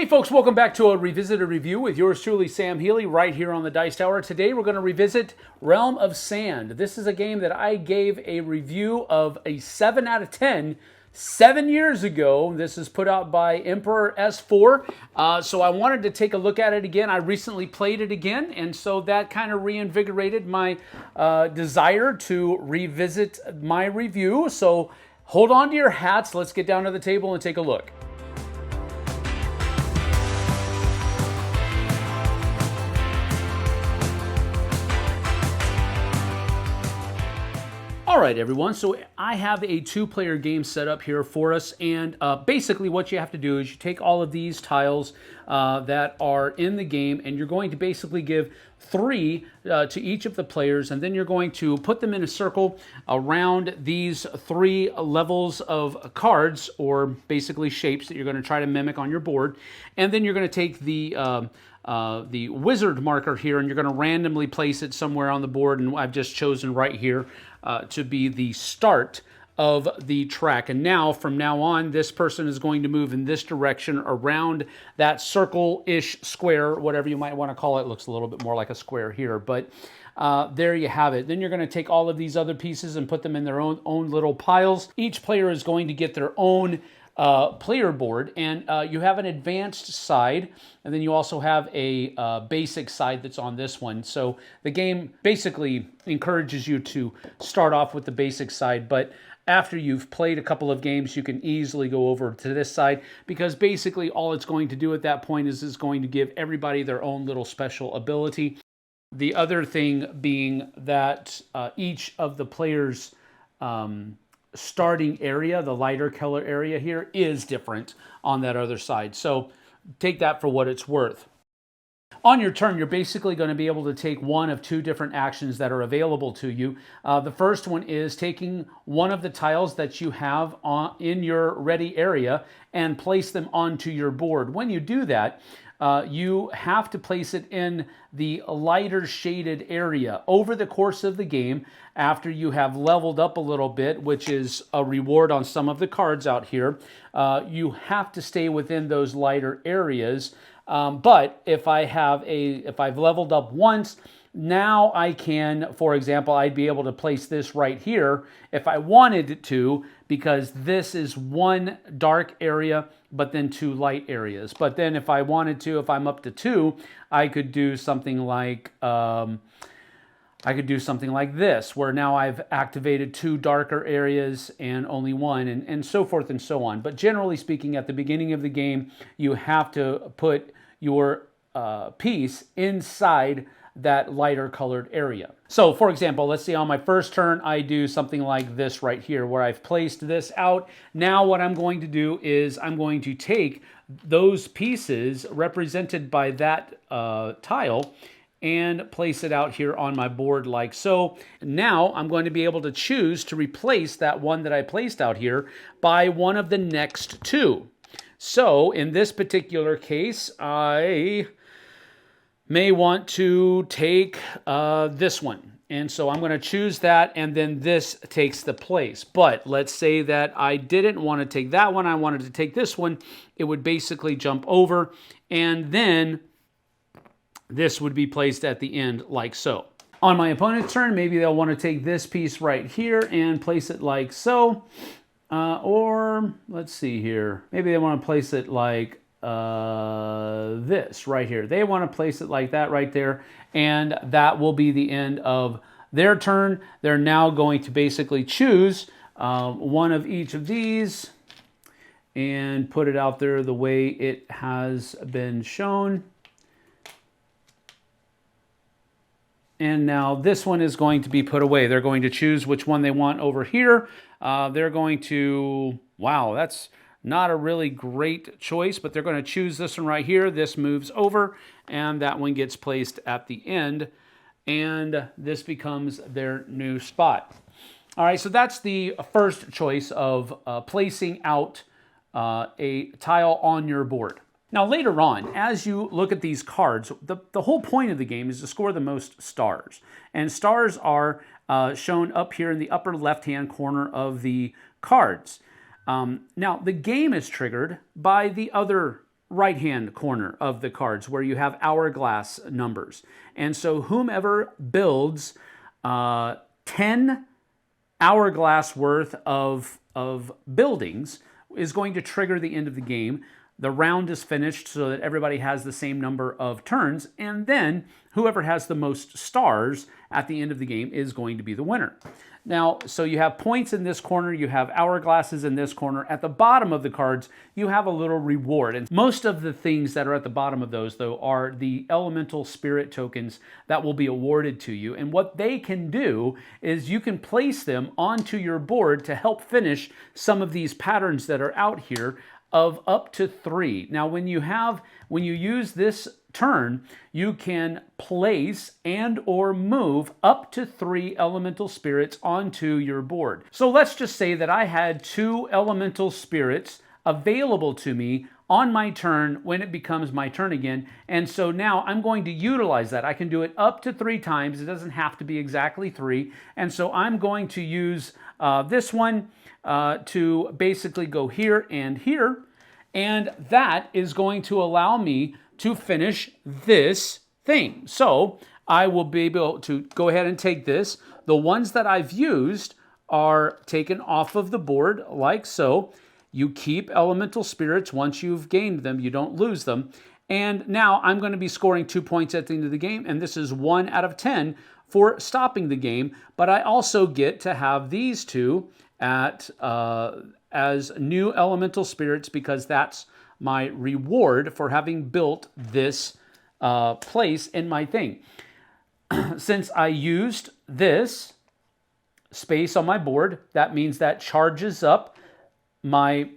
Hey folks, welcome back to a Revisited Review with yours truly, Sam Healey, right here on the Dice Tower. Today we're going to revisit Realm of Sand. This is a game that I gave a review of a 7 out of 10 7 years ago. This is put out by Emperor S4, so I wanted to take a look at it again. I recently played it again, and so that kind of reinvigorated my desire to revisit my review. So hold on to your hats, let's get down to the table and take a look. All right, everyone, so I have a two-player game set up here for us, and basically what you have to do is you take all of these tiles that are in the game, and you're going to basically give 3 to each of the players, and then you're going to put them in a circle around these 3 levels of cards, or basically shapes that you're going to try to mimic on your board, and then you're going to take the wizard marker here, and you're going to randomly place it somewhere on the board, and I've just chosen right here to be the start of the track. And now, from now on, this person is going to move in this direction around that circle-ish square, whatever you might want to call it. It looks a little bit more like a square here, but there you have it. Then you're going to take all of these other pieces and put them in their own little piles. Each player is going to get their own player board, and you have an advanced side, and then you also have a basic side that's on this one. So the game basically encourages you to start off with the basic side, but after you've played a couple of games, you can easily go over to this side, because basically all it's going to do at that point is it's going to give everybody their own little special ability. The other thing being that each of the players' starting area, the lighter color area here, is different on that other side. So take that for what it's worth. On your turn, you're basically going to be able to take one of 2 different actions that are available to you. The first one is taking one of the tiles that you have in your ready area and place them onto your board. When you do that, you have to place it in the lighter shaded area. Over the course of the game, after you have leveled up a little bit, which is a reward on some of the cards out here, you have to stay within those lighter areas. But if I've leveled up once, now I can, for example, I'd be able to place this right here if I wanted to, because this is one dark area, but then 2 light areas. But then if I wanted to, if I'm up to 2, I could do something like this, where now I've activated 2 darker areas and only 1, and so forth and so on. But generally speaking, at the beginning of the game, you have to put your piece inside that lighter colored area. So for example, let's say on my first turn, I do something like this right here, where I've placed this out. Now what I'm going to do is I'm going to take those pieces represented by that tile and place it out here on my board like so. Now I'm going to be able to choose to replace that one that I placed out here by one of the next 2. So in this particular case, I may want to take this one. And so I'm going to choose that, and then this takes the place. But let's say that I didn't want to take that one, I wanted to take this one. It would basically jump over, and then this would be placed at the end like so. On my opponent's turn, maybe they'll want to take this piece right here and place it like so. Or let's see here, maybe they want to place it like this right here. They want to place it like that right there, and that will be the end of their turn. They're now going to basically choose one of each of these and put it out there the way it has been shown. And now this one is going to be put away. They're going to choose which one they want over here. They're going to, wow, that's not a really great choice, but they're going to choose this one right here. This moves over, and that one gets placed at the end, and this becomes their new spot. All right, so that's the first choice of placing out a tile on your board. Now later on, as you look at these cards, the whole point of the game is to score the most stars. And stars are shown up here in the upper left-hand corner of the cards. Now, the game is triggered by the other right-hand corner of the cards where you have hourglass numbers. And so whomever builds 10 hourglass worth of buildings is going to trigger the end of the game. The round is finished so that everybody has the same number of turns, and then whoever has the most stars at the end of the game is going to be the winner. Now, so you have points in this corner, you have hourglasses in this corner. At the bottom of the cards, you have a little reward. And most of the things that are at the bottom of those, though, are the elemental spirit tokens that will be awarded to you. And what they can do is you can place them onto your board to help finish some of these patterns that are out here of up to 3. Now, when you use this turn, you can place and or move up to 3 elemental spirits onto your board. So let's just say that I had 2 elemental spirits available to me on my turn when it becomes my turn again. And so now I'm going to utilize that. I can do it up to 3 times. It doesn't have to be exactly 3. And so I'm going to use this one to basically go here and here. And that is going to allow me to finish this thing. So I will be able to go ahead and take this. The ones that I've used are taken off of the board like so. You keep elemental spirits once you've gained them. You don't lose them. And now I'm going to be scoring 2 points at the end of the game. And this is 1 out of 10 for stopping the game. But I also get to have these 2 at as new elemental spirits because that's my reward for having built this place in my thing. Since I used this space on my board, that means that charges up my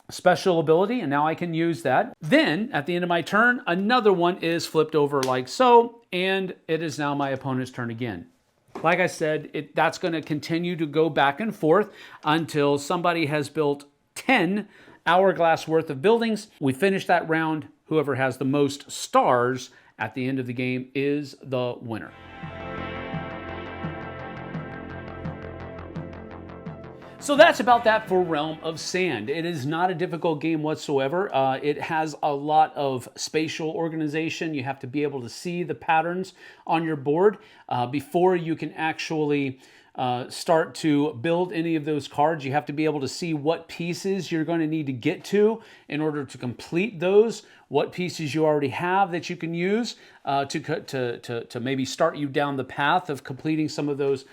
special ability, and now I can use that. Then, at the end of my turn, another one is flipped over like so, and it is now my opponent's turn again. Like I said, that's going to continue to go back and forth until somebody has built 10 hourglass worth of buildings. We finish that round. Whoever has the most stars at the end of the game is the winner. So that's about that for Realm of Sand. It is not a difficult game whatsoever. It has a lot of spatial organization. You have to be able to see the patterns on your board before you can actually start to build any of those cards. You have to be able to see what pieces you're going to need to get to in order to complete those, what pieces you already have that you can use to maybe start you down the path of completing some of those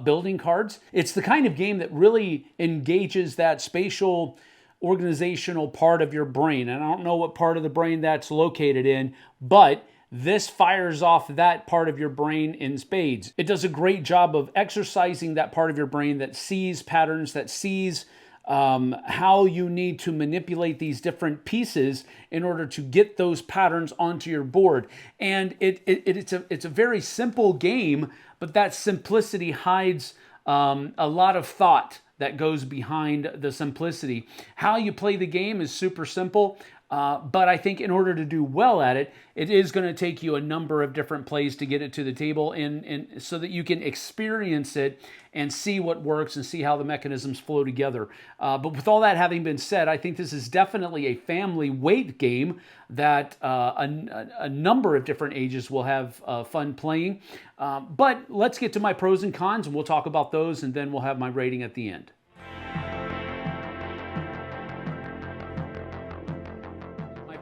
building cards. It's the kind of game that really engages that spatial organizational part of your brain. And I don't know what part of the brain that's located in, but this fires off that part of your brain in spades. It does a great job of exercising that part of your brain that sees patterns, that sees how you need to manipulate these different pieces in order to get those patterns onto your board. And it's a very simple game, but that simplicity hides a lot of thought that goes behind the simplicity. How you play the game is super simple. But I think in order to do well at it, it is going to take you a number of different plays to get it to the table and so that you can experience it and see what works and see how the mechanisms flow together. But with all that having been said, I think this is definitely a family weight game that a number of different ages will have fun playing. But let's get to my pros and cons, and we'll talk about those, and then we'll have my rating at the end.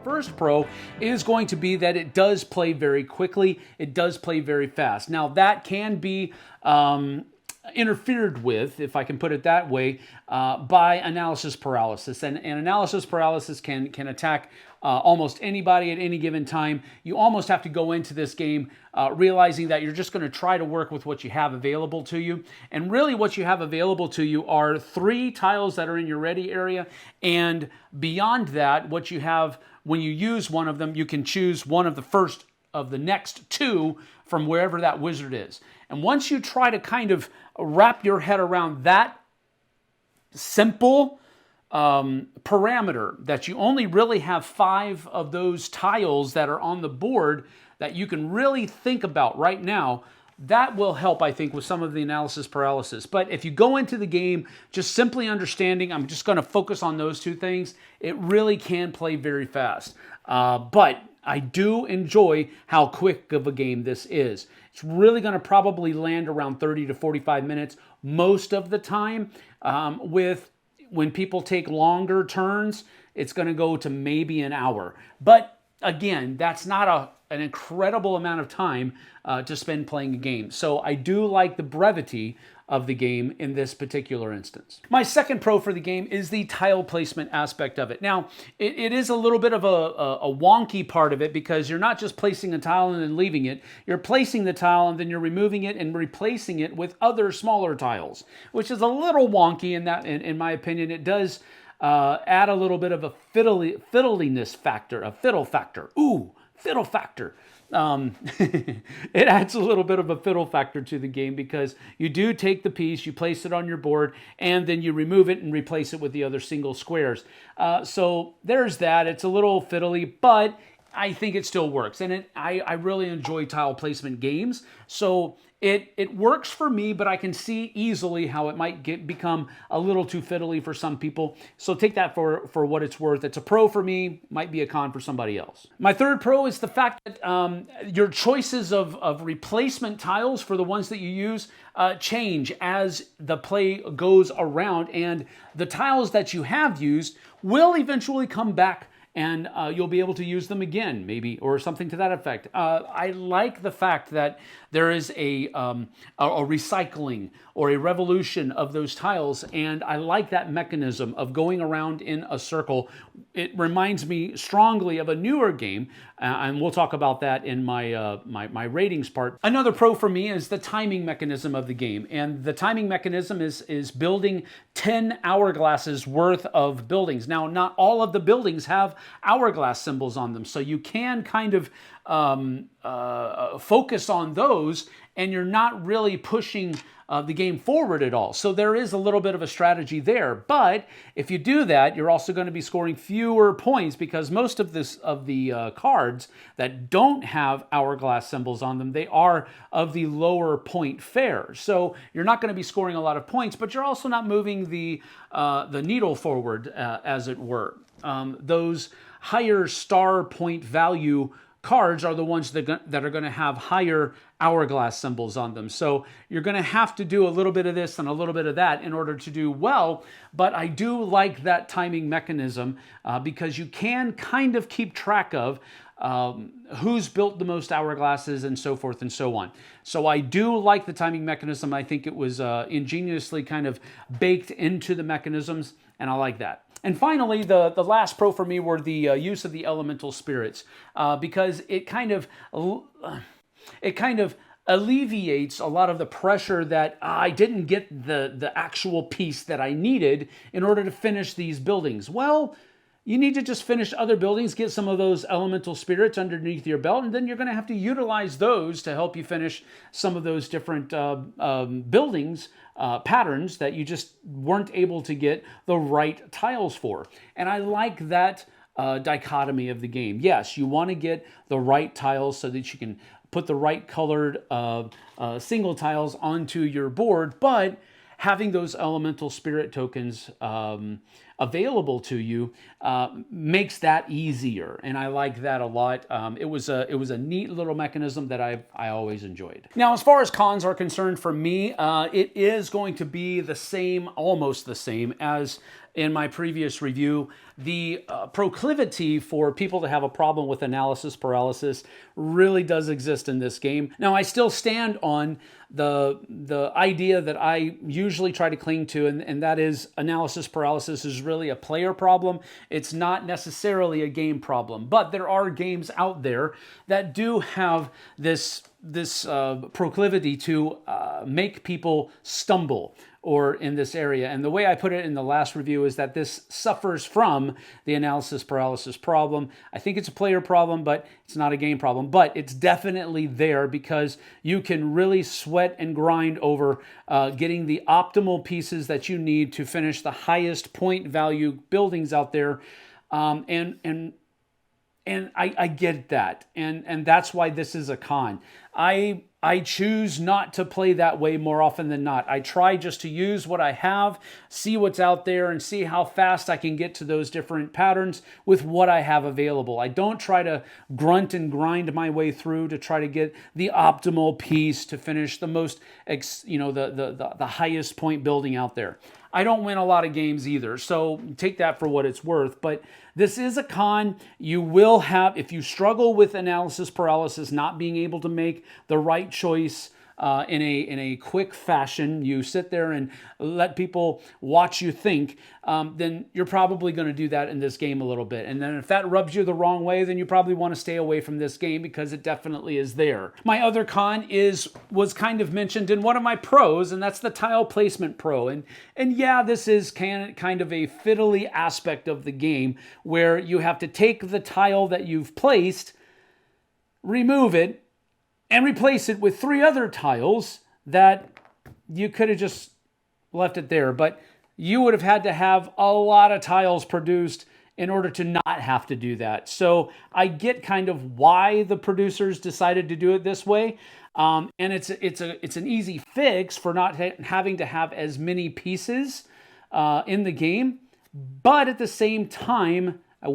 First pro is going to be that it does play very quickly. It does play very fast. Now that can be interfered with, if I can put it that way, by analysis paralysis. And analysis paralysis can attack almost anybody at any given time. You almost have to go into this game realizing that you're just going to try to work with what you have available to you. And really what you have available to you are 3 tiles that are in your ready area. And beyond that, what you have, when you use one of them, you can choose one of the first of the next 2 from wherever that wizard is. And once you try to kind of wrap your head around that simple parameter, that you only really have 5 of those tiles that are on the board that you can really think about right now, that will help, I think, with some of the analysis paralysis. But if you go into the game just simply understanding, I'm just going to focus on those two things, it really can play very fast. But I do enjoy how quick of a game this is. It's really going to probably land around 30 to 45 minutes most of the time. When people take longer turns, it's going to go to maybe an hour. But again, that's not an incredible amount of time to spend playing a game. So I do like the brevity of the game in this particular instance. My second pro for the game is the tile placement aspect of it. Now, it is a little bit of a wonky part of it because you're not just placing a tile and then leaving it. You're placing the tile and then you're removing it and replacing it with other smaller tiles, which is a little wonky in my opinion. It does add a little bit of a fiddliness factor, a fiddle factor. Ooh, fiddle factor. It adds a little bit of a fiddle factor to the game because you do take the piece, you place it on your board, and then you remove it and replace it with the other single squares. So there's that. It's a little fiddly, but I think it still works. And I really enjoy tile placement games. So it works for me, but I can see easily how it might become a little too fiddly for some people. So take that for what it's worth. It's a pro for me, might be a con for somebody else. My third pro is the fact that your choices of replacement tiles for the ones that you use change as the play goes around, and the tiles that you have used will eventually come back and you'll be able to use them again, maybe, or something to that effect. I like the fact that there is a recycling or a revolution of those tiles, and I like that mechanism of going around in a circle. It reminds me strongly of a newer game, and we'll talk about that in my my ratings part. Another pro for me is the timing mechanism of the game, and the timing mechanism is building 10 hourglasses worth of buildings. Now, not all of the buildings have hourglass symbols on them, so you can kind of focus on those, and you're not really pushing the game forward at all. So there is a little bit of a strategy there. But if you do that, you're also going to be scoring fewer points because most of the cards that don't have hourglass symbols on them, they are of the lower point fare. So you're not going to be scoring a lot of points, but you're also not moving the needle forward, as it were. Those higher star point value cards are the ones that are going to have higher hourglass symbols on them. So you're going to have to do a little bit of this and a little bit of that in order to do well. But I do like that timing mechanism because you can kind of keep track of who's built the most hourglasses and so forth and so on. So I do like the timing mechanism. I think it was ingeniously kind of baked into the mechanisms, and I like that. And finally, the last pro for me were the use of the elemental spirits because it kind of alleviates a lot of the pressure that I didn't get the actual piece that I needed in order to finish these buildings. Well, you need to just finish other buildings, get some of those elemental spirits underneath your belt, and then you're going to have to utilize those to help you finish some of those different buildings, patterns that you just weren't able to get the right tiles for. And I like that dichotomy of the game. Yes, you want to get the right tiles so that you can put the right colored single tiles onto your board, but having those elemental spirit tokens available to you makes that easier, and I like that a lot. It was a neat little mechanism that I always enjoyed. Now, as far as cons are concerned, for me, it is going to be the same, almost the same as in my previous review. The proclivity for people to have a problem with analysis paralysis really does exist in this game. Now, I still stand on the idea that I usually try to cling to, and that is analysis paralysis is really a player problem. It's not necessarily a game problem, but there are games out there that do have this proclivity to make people stumble or in this area. And the way I put it in the last review is that this suffers from the analysis paralysis problem. I think it's a player problem, but it's not a game problem. But it's definitely there because you can really sweat and grind over getting the optimal pieces that you need to finish the highest point value buildings out there. And I get that, and that's why this is a con. I choose not to play that way more often than not. I try just to use what I have, see what's out there, and see how fast I can get to those different patterns with what I have available. I don't try to grunt and grind my way through to try to get the optimal piece to finish the most, the highest point building out there. I don't win a lot of games either, so take that for what it's worth. But this is a con. You will have, if you struggle with analysis paralysis, not being able to make the right choice in a quick fashion, you sit there and let people watch you think, then you're probably going to do that in this game a little bit. And then if that rubs you the wrong way, then you probably want to stay away from this game because it definitely is there. My other con was kind of mentioned in one of my pros, and that's the tile placement pro. And yeah, this is kind of a fiddly aspect of the game where you have to take the tile that you've placed, remove it, and replace it with 3 other tiles that you could have just left it there. But you would have had to have a lot of tiles produced in order to not have to do that. So I get kind of why the producers decided to do it this way. And it's an easy fix for not having to have as many pieces in the game. But at the same time, I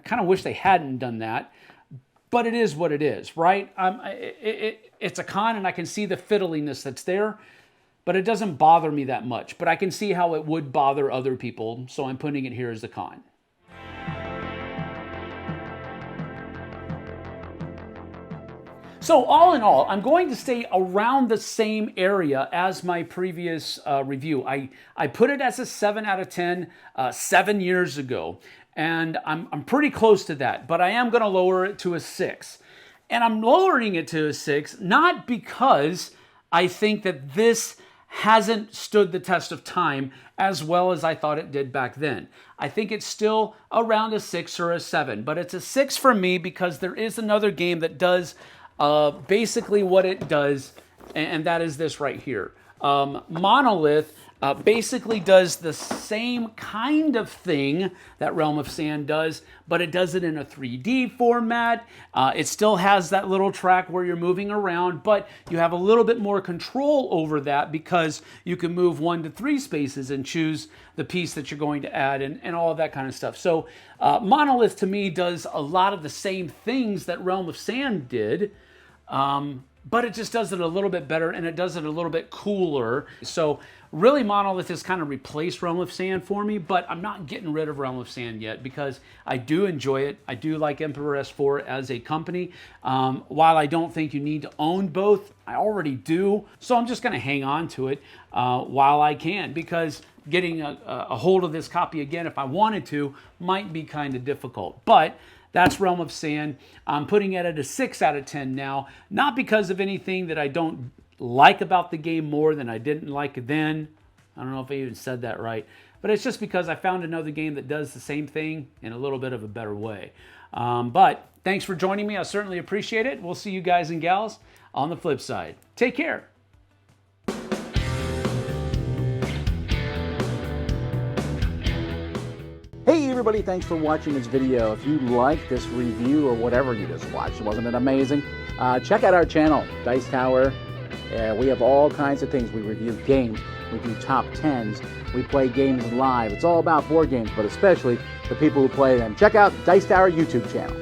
kind of wish they hadn't done that. But it is what it is, right? It's a con, and I can see the fiddliness that's there, but it doesn't bother me that much. But I can see how it would bother other people, so I'm putting it here as a con. So all in all, I'm going to stay around the same area as my previous review. I put it as a 7 out of 10 7 years ago. And I'm pretty close to that, but I am going to lower it to a 6. And I'm lowering it to a 6, not because I think that this hasn't stood the test of time as well as I thought it did back then. I think it's still around a 6 or a 7, but it's a 6 for me because there is another game that does basically what it does, and that is this right here. Monolith basically does the same kind of thing that Realm of Sand does, but it does it in a 3D format. It still has that little track where you're moving around, but you have a little bit more control over that because you can move 1 to 3 spaces and choose the piece that you're going to add and all of that kind of stuff. So Monolith to me does a lot of the same things that Realm of Sand did, but it just does it a little bit better, and it does it a little bit cooler. So really, Monolith has kind of replaced Realm of Sand for me, but I'm not getting rid of Realm of Sand yet because I do enjoy it. I do like Emperor S4 as a company. While I don't think you need to own both, I already do. So I'm just going to hang on to it while I can, because getting a hold of this copy again, if I wanted to, might be kind of difficult. But that's Realm of Sand. I'm putting it at a 6 out of 10 now, not because of anything that I don't like about the game more than I didn't like it then. I don't know if I even said that right, but it's just because I found another game that does the same thing in a little bit of a better way. But thanks for joining me. I certainly appreciate it. We'll see you guys and gals on the flip side. Take care. Hey everybody, thanks for watching this video. If you like this review or whatever you just watched, wasn't it amazing? Check out our channel, Dice Tower. We have all kinds of things. We review games, we do top 10s, we play games live. It's all about board games, but especially the people who play them. Check out Dice Tower YouTube channel.